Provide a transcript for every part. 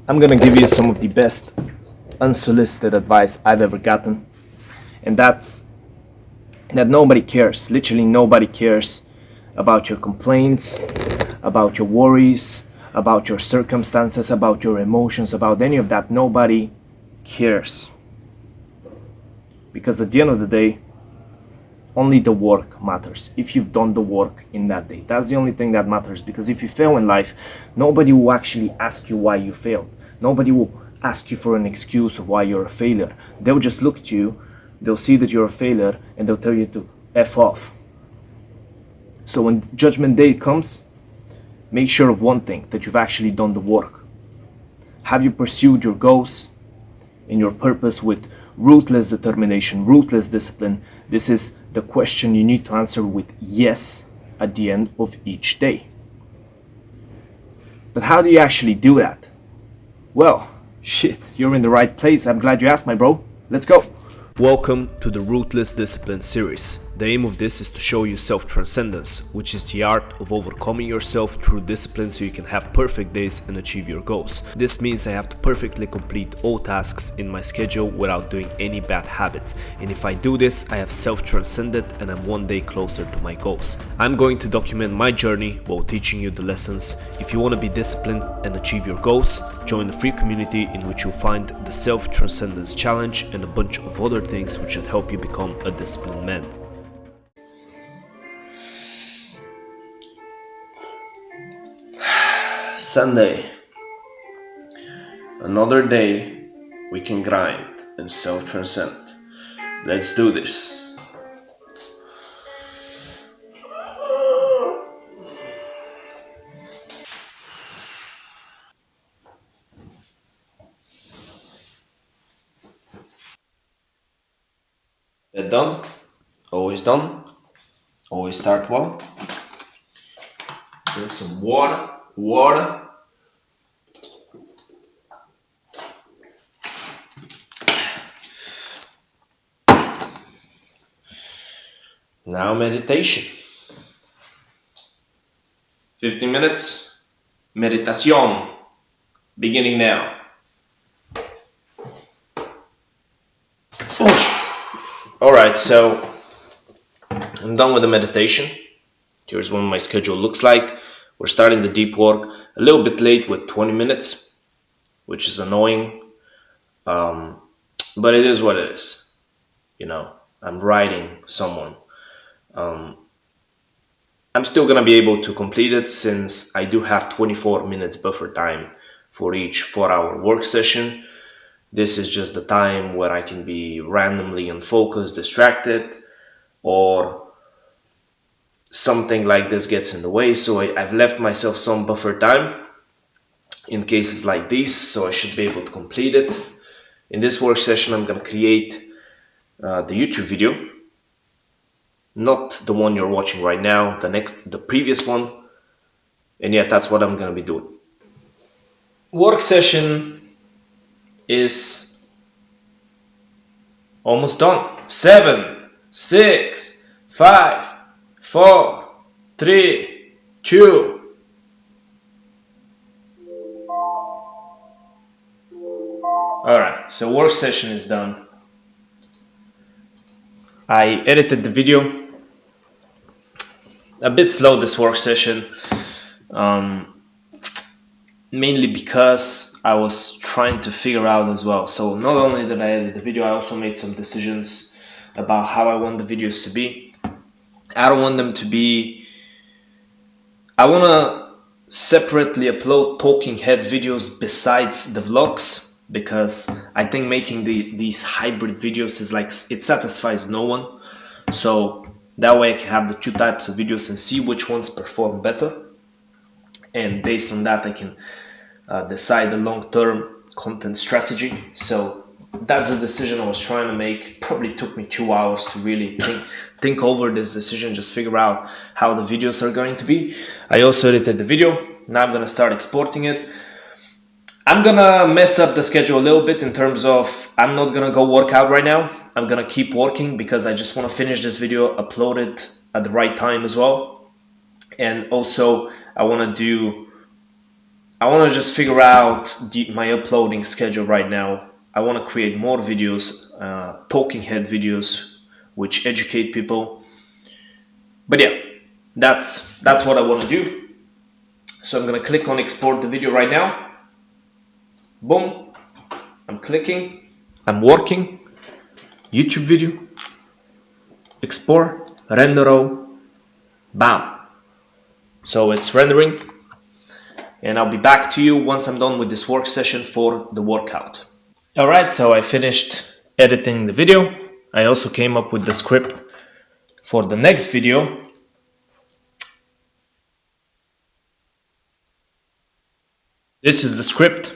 I'm gonna give you some of the best unsolicited advice I've ever gotten, and that's that nobody cares, literally nobody cares about your complaints, about your worries, about your circumstances, about your emotions, about any of that. Nobody cares. Because at the end of the day, only the work matters. If you've done the work in that day, that's the only thing that matters. Because if you fail in life, nobody will actually ask you why you failed. Nobody will ask you for an excuse of why you're a failure. They'll just look at you, they'll see that you're a failure, and they'll tell you to F off. So when Judgment Day comes, make sure of one thing, that you've actually done the work. Have you pursued your goals and your purpose with ruthless determination, ruthless discipline? This is the question you need to answer with yes at the end of each day. But how do you actually do that? Well, shit, you're in the right place. I'm glad you asked, my bro. Let's go. Welcome to the Ruthless Discipline series. The aim of this is to show you self-transcendence, which is the art of overcoming yourself through discipline so you can have perfect days and achieve your goals. This means I have to perfectly complete all tasks in my schedule without doing any bad habits. And if I do this, I have self-transcended and I'm one day closer to my goals. I'm going to document my journey while teaching you the lessons. If you want to be disciplined and achieve your goals, join the free community in which you'll find the Self-Transcendence Challenge and a bunch of other things which should help you become a disciplined man. Sunday. Another day we can grind and self-transcend. Let's do this. Bed done, always start well. Drink some water. Now meditation. 15 minutes, meditación, beginning now. Alright, so I'm done with the meditation. Here's what my schedule looks like. We're starting the deep work a little bit late with 20 minutes, which is annoying. But it is what it is. You know, I'm writing someone. I'm still gonna be able to complete it since I do have 24 minutes buffer time for each 4-hour work session. This is just the time where I can be randomly unfocused, distracted, or something like this gets in the way. So I've left myself some buffer time in cases like these, so I should be able to complete it. In this work session, I'm going to create the YouTube video, not the one you're watching right now, the previous one. And yeah, that's what I'm going to be doing. Work session is almost done. 7, 6, 5, 4, 3, 2. Alright, so work session is done. I edited the video. A bit slow this work session. Mainly because I was trying to figure out as well. So not only did I edit the video, I also made some decisions about how I want the videos to be. I don't want them to be... I want to separately upload talking head videos besides the vlogs, because I think making these hybrid videos is like, it satisfies no one. So that way I can have the two types of videos and see which ones perform better. And based on that, I can decide the long-term content strategy. So that's the decision I was trying to make. It probably took me 2 hours to really think over this decision, just figure out how the videos are going to be. I also edited the video. Now I'm gonna start exporting it. I'm gonna mess up the schedule a little bit in terms of I'm not gonna go work out right now. I'm gonna keep working because I just want to finish this video, upload it at the right time as well. And also I want to do I want to just figure out my uploading schedule right now. I want to create more videos, talking head videos, which educate people. But yeah, that's what I want to do. So I'm gonna click on export the video right now. Boom. I'm clicking. I'm working. YouTube video. Export. Render all. Bam. So it's rendering. And I'll be back to you once I'm done with this work session for the workout. Alright, so I finished editing the video. I also came up with the script for the next video. This is the script.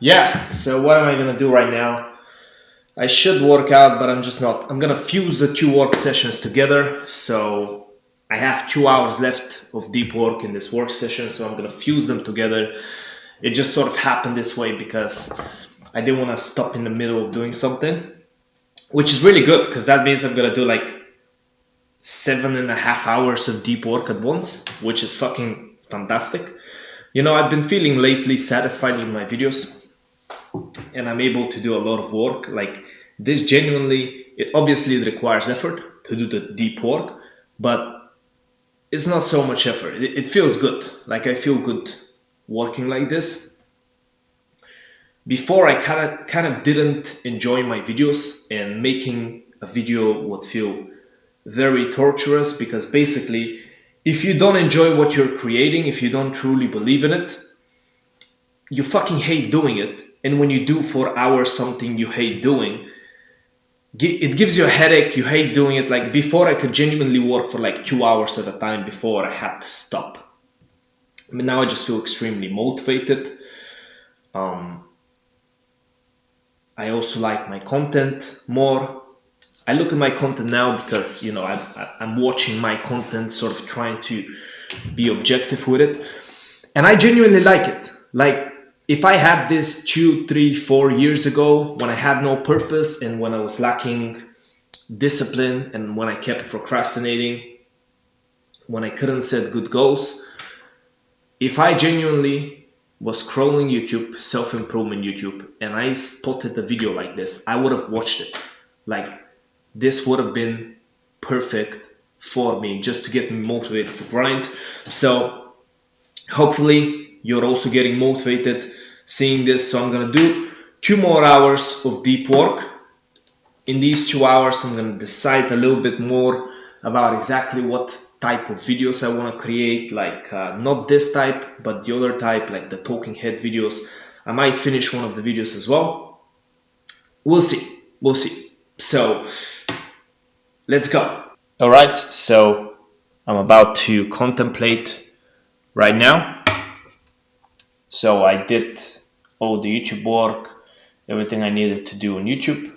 Yeah, so what am I gonna do right now? I should work out, but I'm just not. I'm gonna fuse the two work sessions together. So I have 2 hours left of deep work in this work session, so I'm gonna fuse them together. It just sort of happened this way because I didn't want to stop in the middle of doing something, which is really good because that means I'm gonna do like 7.5 hours of deep work at once, which is fucking fantastic. You know, I've been feeling lately satisfied with my videos and I'm able to do a lot of work. Like this genuinely, it requires effort to do the deep work, but it's not so much effort. It feels good. Like I feel good working like this. Before I kind of didn't enjoy my videos, and making a video would feel very torturous because basically if you don't enjoy what you're creating, if you don't truly believe in it, you fucking hate doing it. And when you do for hours something you hate doing, it gives you a headache, you hate doing it. Like before I could genuinely work for like 2 hours at a time before I had to stop. I mean, now I just feel extremely motivated. I also like my content more. I look at my content now because, you know, I'm watching my content, sort of trying to be objective with it. And I genuinely like it. Like if I had this 2, 3, 4 years ago when I had no purpose and when I was lacking discipline and when I kept procrastinating, when I couldn't set good goals, if I genuinely was scrolling YouTube, self-improvement YouTube, and I spotted a video like this, I would have watched it. Like this would have been perfect for me just to get me motivated to grind. So hopefully you're also getting motivated seeing this. So I'm gonna do 2 more hours of deep work. In these 2 hours, I'm gonna decide a little bit more about exactly what type of videos I want to create, like not this type, but the other type, like the talking head videos. I might finish one of the videos as well. We'll see. So let's go. All right, so I'm about to contemplate right now. So I did all the YouTube work, everything I needed to do on YouTube.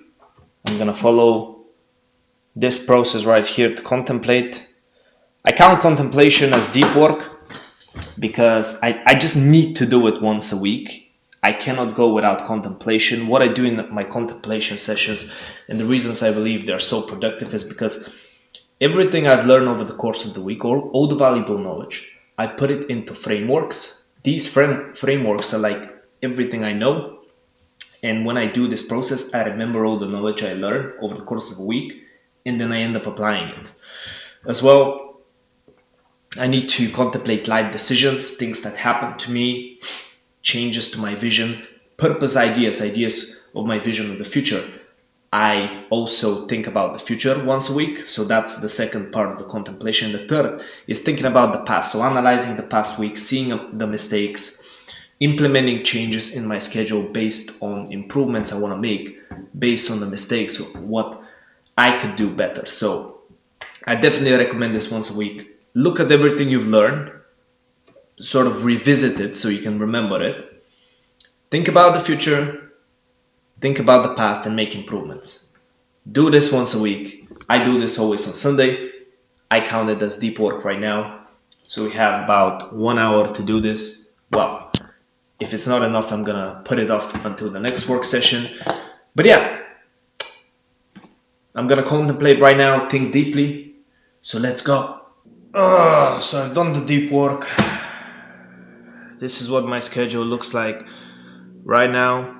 I'm gonna follow this process right here to contemplate. I count contemplation as deep work because I just need to do it once a week. I cannot go without contemplation. What I do in my contemplation sessions, and the reasons I believe they're so productive, is because everything I've learned over the course of the week, all the valuable knowledge, I put it into frameworks. These frameworks are like everything I know. And when I do this process, I remember all the knowledge I learned over the course of a week, and then I end up applying it. As well, I need to contemplate life decisions, things that happen to me, changes to my vision, purpose ideas of my vision of the future. I also think about the future once a week. So that's the second part of the contemplation. The third is thinking about the past. So analyzing the past week, seeing the mistakes, implementing changes in my schedule based on improvements I want to make, based on the mistakes, what I could do better. So I definitely recommend this once a week. Look at everything you've learned, sort of revisit it so you can remember it. Think about the future, think about the past, and make improvements. Do this once a week. I do this always on Sunday. I count it as deep work right now. So we have about 1 hour to do this. Well, if it's not enough, I'm gonna put it off until the next work session. But yeah, I'm gonna contemplate right now, think deeply. So let's go. So I've done the deep work. This is what my schedule looks like right now.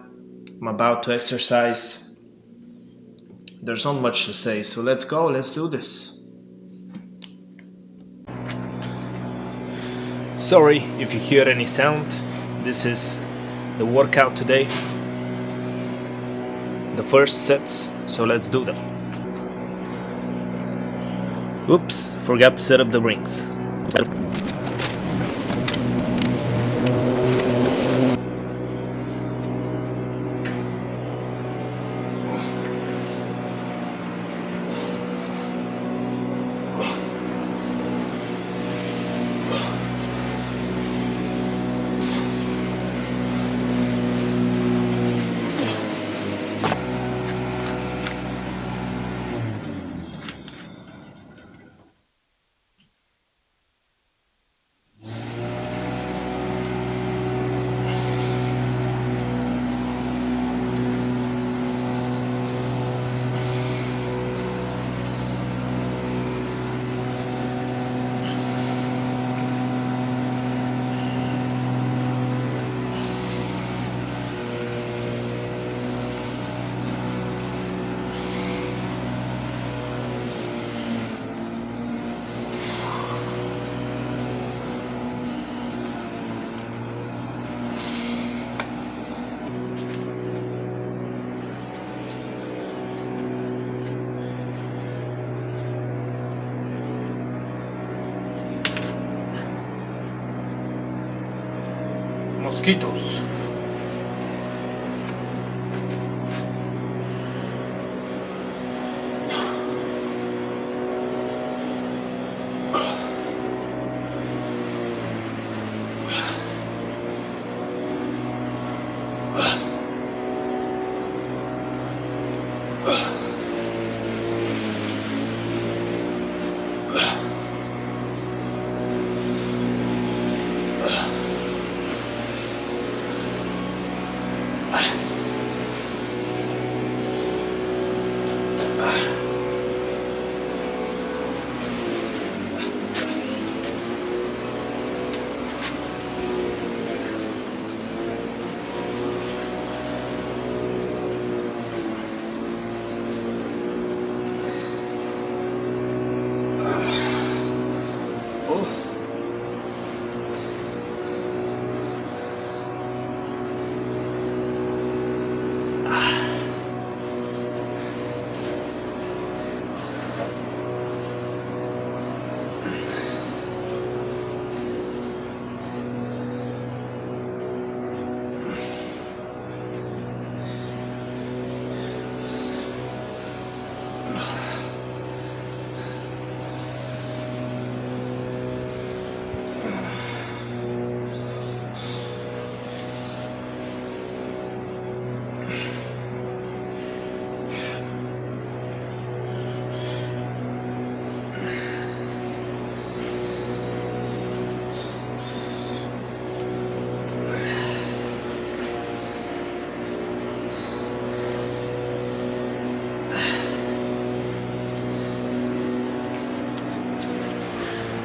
I'm about to exercise. There's not much to say, so let's go, let's do this. Sorry if you hear any sound. This is the workout today. The first sets, so let's do them. Oops, forgot to set up the rings. Mosquitos.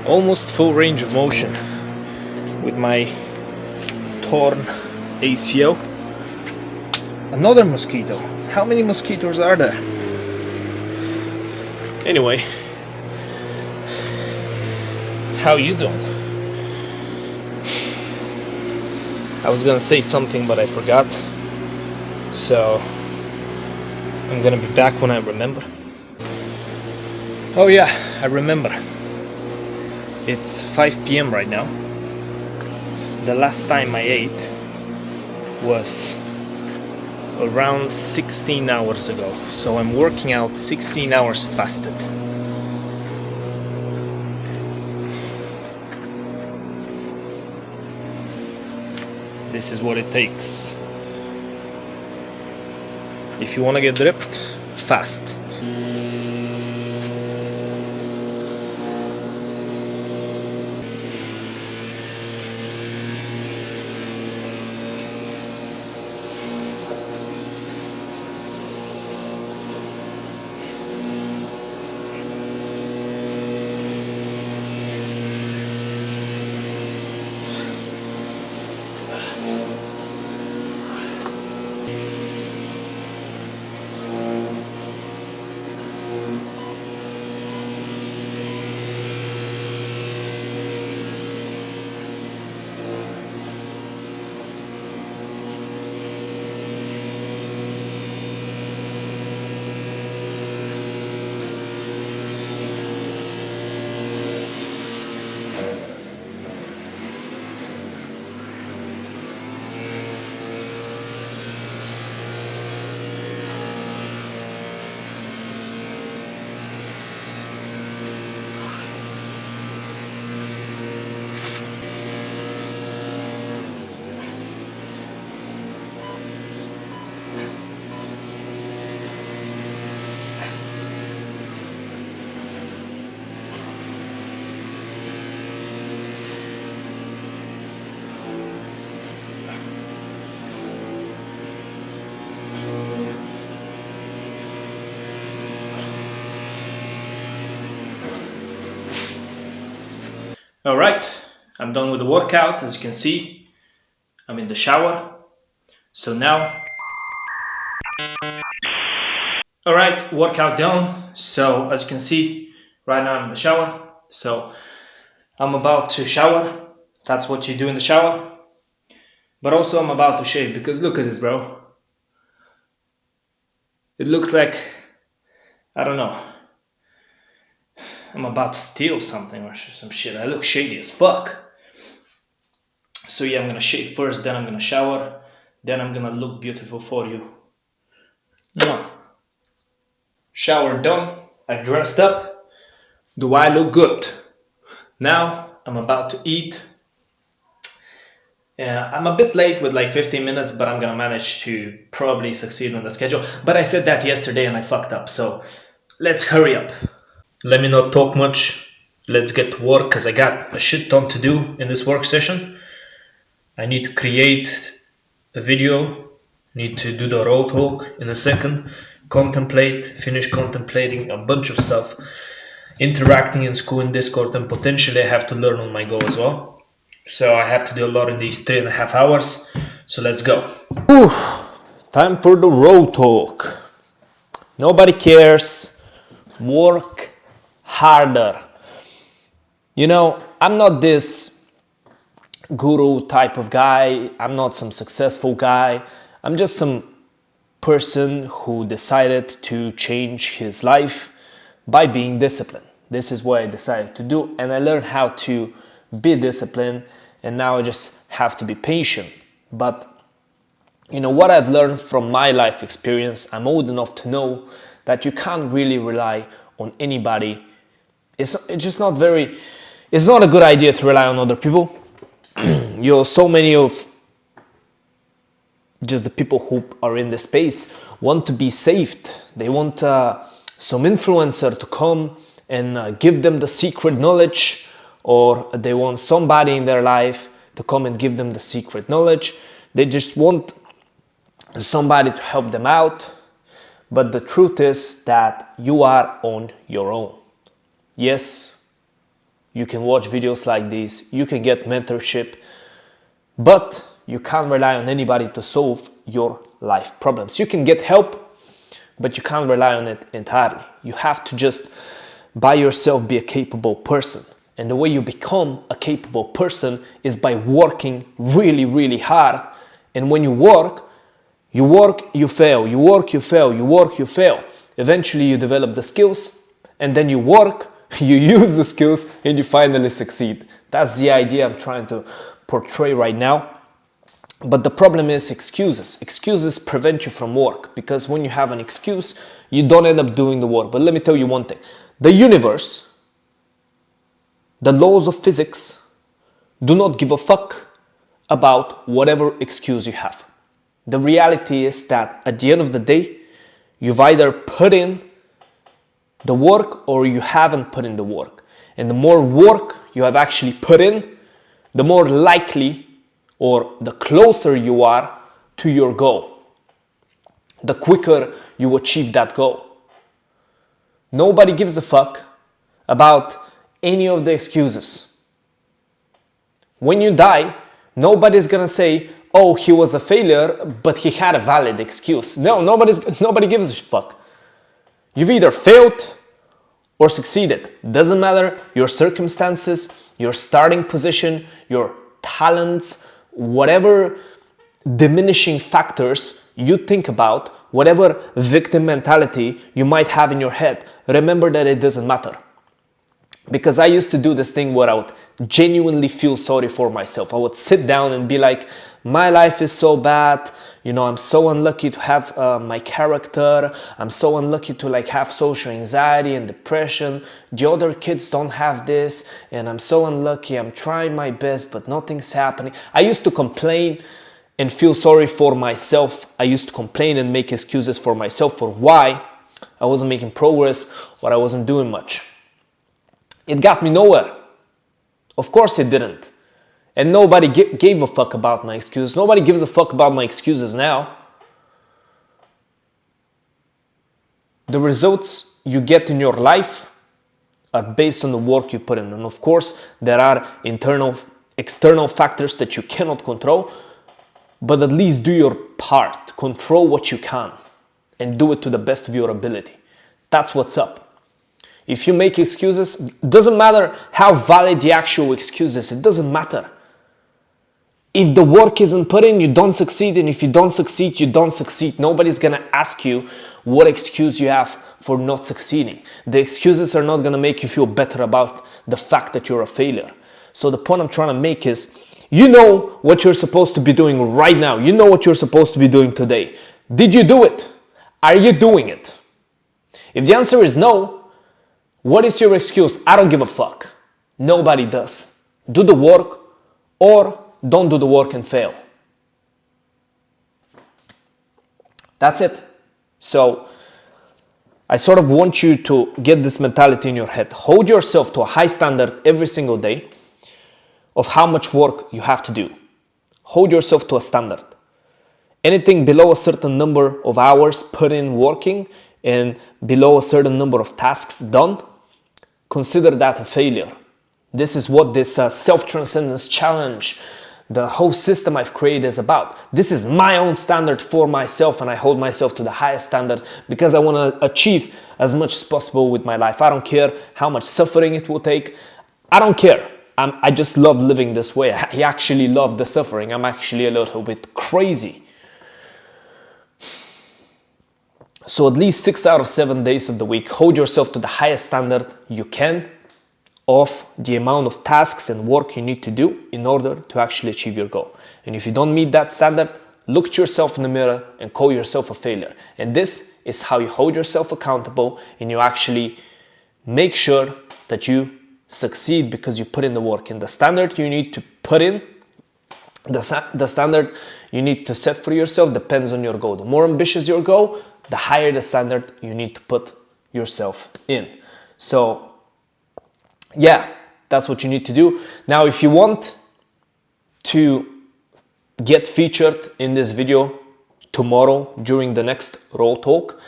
Almost full range of motion with my torn ACL. Another mosquito. How many mosquitoes are there? Anyway, how you doing? I was gonna say something but I forgot, so I'm gonna be back when I remember. Oh yeah, I remember. It's 5 p.m. right now. The last time I ate was around 16 hours ago, so I'm working out 16 hours fasted. This is what it takes. If you want to get ripped, fast. All right, I'm done with the workout. As you can see, I'm in the shower. So now, all right, workout done. So as you can see, right now I'm in the shower. So I'm about to shower. That's what you do in the shower. But also I'm about to shave because look at this, bro. It looks like, I don't know, I'm about to steal something or some shit. I look shady as fuck. So yeah, I'm gonna shave first, then I'm gonna shower, then I'm gonna look beautiful for you. Mwah. Shower done, I've dressed up. Do I look good? Now I'm about to eat. I'm a bit late with like 15 minutes, but I'm gonna manage to probably succeed on the schedule. But I said that yesterday and I fucked up, so let's hurry up. Let me not talk much. Let's get to work because I got a shit ton to do in this work session. I need to create a video, need to do the road talk in a second, finish contemplating a bunch of stuff, interacting in Skool in Discord, and potentially I have to learn on my go as well. So I have to do a lot in these 3.5 hours. So let's go. Whew. Time for the road talk. Nobody cares. Work harder. You know, I'm not this guru type of guy. I'm not some successful guy. I'm just some person who decided to change his life by being disciplined. This is what I decided to do, and I learned how to be disciplined, and now I just have to be patient. But you know what I've learned from my life experience, I'm old enough to know that you can't really rely on anybody. It's not a good idea to rely on other people. So many of just the people who are in the space want to be saved. They want some influencer to come and give them the secret knowledge, or they want somebody in their life to come and give them the secret knowledge. They just want somebody to help them out. But the truth is that you are on your own. Yes, you can watch videos like these, you can get mentorship, but you can't rely on anybody to solve your life problems. You can get help, but you can't rely on it entirely. You have to just by yourself be a capable person. And the way you become a capable person is by working really, really hard. And when you work, you fail, you work, you fail, you work, you fail. Eventually you develop the skills, and then you work, you use the skills, and you finally succeed. That's the idea I'm trying to portray right now. But the problem is excuses. Excuses prevent you from work, because when you have an excuse, you don't end up doing the work. But let me tell you one thing. The universe, the laws of physics, do not give a fuck about whatever excuse you have. The reality is that at the end of the day, you've either put in the work or you haven't put in the work. And the more work you have actually put in, the more likely or the closer you are to your goal. The quicker you achieve that goal. Nobody gives a fuck about any of the excuses. When you die, nobody's gonna say, oh, he was a failure, but he had a valid excuse. No, nobody gives a fuck. You've either failed or succeeded. Doesn't matter your circumstances, your starting position, your talents, whatever diminishing factors you think about, whatever victim mentality you might have in your head, remember that it doesn't matter. Because I used to do this thing where I would genuinely feel sorry for myself. I would sit down and be like, my life is so bad, you know, I'm so unlucky to have my character, I'm so unlucky to like have social anxiety and depression, the other kids don't have this, and I'm so unlucky, I'm trying my best, but nothing's happening. I used to complain and feel sorry for myself. I used to complain and make excuses for myself for why I wasn't making progress or I wasn't doing much. It got me nowhere. Of course it didn't. And nobody gave a fuck about my excuses. Nobody gives a fuck about my excuses now. The results you get in your life are based on the work you put in. And of course, there are external factors that you cannot control, but at least do your part. Control what you can and do it to the best of your ability. That's what's up. If you make excuses, doesn't matter how valid the actual excuse is, it doesn't matter. If the work isn't put in, you don't succeed, and if you don't succeed, you don't succeed. Nobody's gonna ask you what excuse you have for not succeeding. The excuses are not gonna make you feel better about the fact that you're a failure. So the point I'm trying to make is, you know what you're supposed to be doing right now. You know what you're supposed to be doing today. Did you do it? Are you doing it? If the answer is no, what is your excuse? I don't give a fuck. Nobody does. Do the work or don't do the work and fail. That's it. So I sort of want you to get this mentality in your head. Hold yourself to a high standard every single day of how much work you have to do. Hold yourself to a standard. Anything below a certain number of hours put in working and below a certain number of tasks done, consider that a failure. This is what this self-transcendence challenge, the whole system I've created is about. This is my own standard for myself, and I hold myself to the highest standard because I want to achieve as much as possible with my life. I don't care how much suffering it will take. I don't care. I just love living this way. I actually love the suffering. I'm actually a little bit crazy. So at least 6 out of 7 days of the week, hold yourself to the highest standard you can of the amount of tasks and work you need to do in order to actually achieve your goal. And if you don't meet that standard, look at yourself in the mirror and call yourself a failure. And this is how you hold yourself accountable and you actually make sure that you succeed because you put in the work. And the standard you need to put in, the standard you need to set for yourself depends on your goal. The more ambitious your goal, the higher the standard you need to put yourself in. So yeah, that's what you need to do. Now, if you want to get featured in this video tomorrow during the next Raw Talk,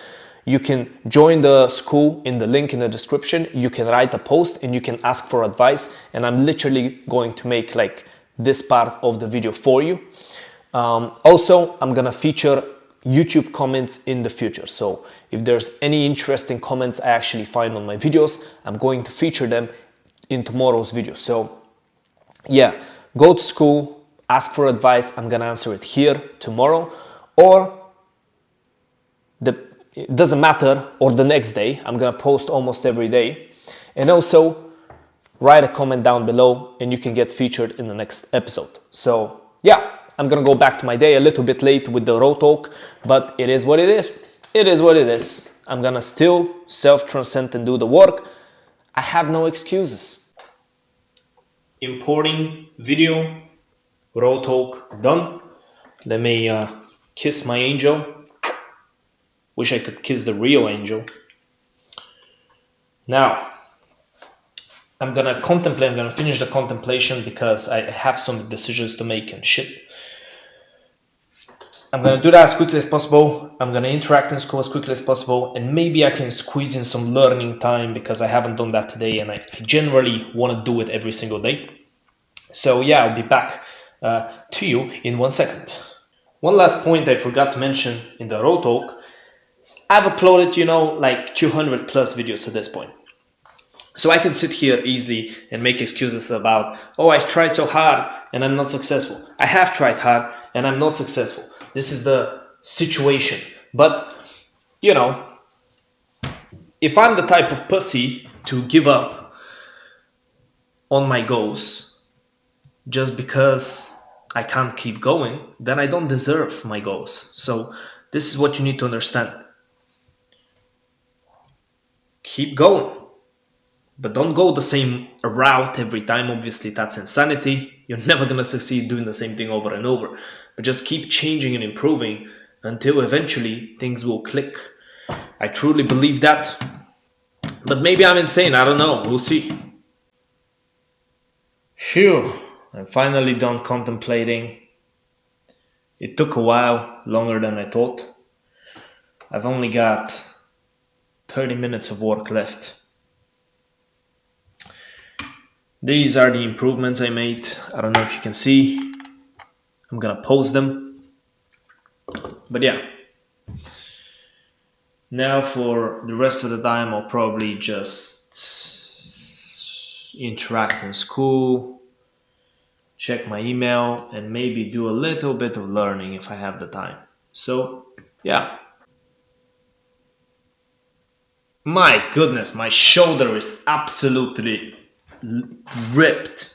you can join the Skool in the link in the description. You can write a post and you can ask for advice. And I'm literally going to make like this part of the video for you. Also, I'm gonna feature YouTube comments in the future. So if there's any interesting comments I actually find on my videos, I'm going to feature them in tomorrow's video. So yeah, go to Skool, ask for advice. I'm gonna answer it here tomorrow, or it doesn't matter, or the next day. I'm gonna post almost every day. And also write a comment down below and you can get featured in the next episode. So yeah, I'm gonna go back to my day a little bit late with the Raw Talk, but it is what it is. It is what it is. I'm gonna still self-transcend and do the work. I have no excuses. Importing video, Raw Talk done. Let me kiss my angel. Wish I could kiss the real angel. Now, I'm gonna contemplate, I'm gonna finish the contemplation because I have some decisions to make and shit. I'm gonna do that as quickly as possible. I'm gonna interact in Skool as quickly as possible, and maybe I can squeeze in some learning time because I haven't done that today and I generally wanna do it every single day. So yeah, I'll be back to you in 1 second. One last point I forgot to mention in the Raw Talk. I've uploaded, like 200 plus videos at this point. So I can sit here easily and make excuses about, oh, I've tried so hard and I'm not successful. I have tried hard and I'm not successful. This is the situation. But, if I'm the type of pussy to give up on my goals just because I can't keep going, then I don't deserve my goals. So this is what you need to understand. Keep going, but don't go the same route every time. Obviously, that's insanity. You're never going to succeed doing the same thing over and over. But just keep changing and improving until eventually things will click. I truly believe that. But maybe I'm insane. I don't know. We'll see. Phew. I'm finally done contemplating. It took a while, longer than I thought. I've only got 30 minutes of work left. These are the improvements I made. I don't know if you can see. I'm gonna post them. But yeah. Now for the rest of the time, I'll probably just interact in Skool, check my email, and maybe do a little bit of learning if I have the time. So yeah. My goodness, my shoulder is absolutely ripped.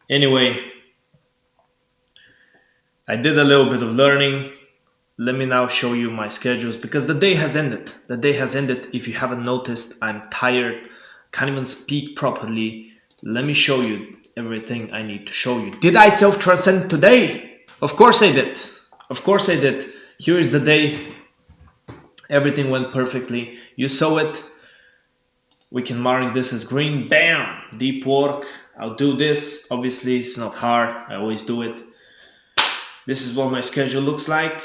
Anyway, I did a little bit of learning. Let me now show you my schedules because the day has ended. The day has ended. If you haven't noticed, I'm tired. Can't even speak properly. Let me show you everything I need to show you. Did I self-transcend today? Of course I did. Of course I did. Here is the day. Everything went perfectly. You saw it. We can mark this as green. Bam! Deep work. I'll do this. Obviously, it's not hard. I always do it. This is what my schedule looks like.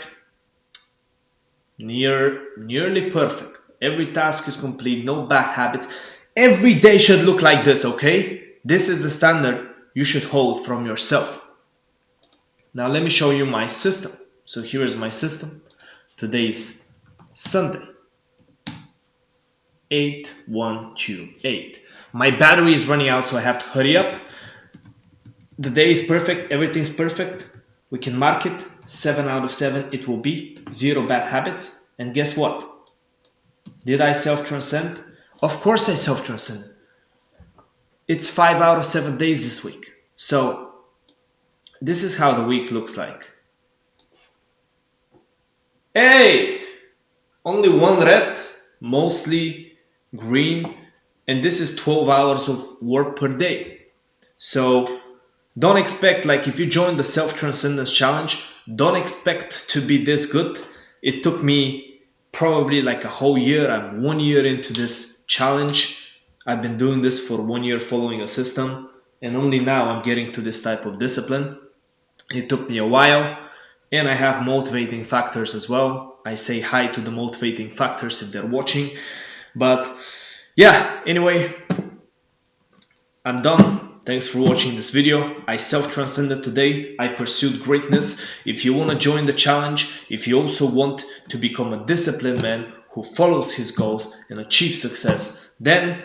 Nearly perfect. Every task is complete. No bad habits. Every day should look like this, okay? This is the standard you should hold from yourself. Now let me show you my system. So here is my system. Today is Sunday. 8-1-2-8. My battery is running out, so I have to hurry up. The day is perfect. Everything's perfect. We can mark it. 7 out of 7 it will be. 0 bad habits. And guess what? Did I self-transcend? Of course I self-transcend. It's 5 out of 7 days this week. So this is how the week looks like. Hey! Only one red, mostly green, and this is 12 hours of work per day. So don't expect, like if you join the self-transcendence challenge, don't expect to be this good. It took me probably like a whole year. I'm 1 year into this challenge. I've been doing this for 1 year following a system, and only now I'm getting to this type of discipline. It took me a while, and I have motivating factors as well. I say hi to the motivating factors if they're watching. But yeah, anyway, I'm done. Thanks for watching this video. I self-transcended today. I pursued greatness. If you want to join the challenge, if you also want to become a disciplined man who follows his goals and achieve success, then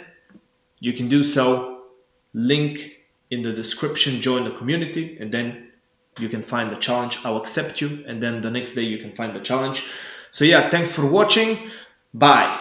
you can do so. Link in the description, join the community, and then you can find the challenge. I'll accept you, and then the next day you can find the challenge. So yeah, thanks for watching. Bye.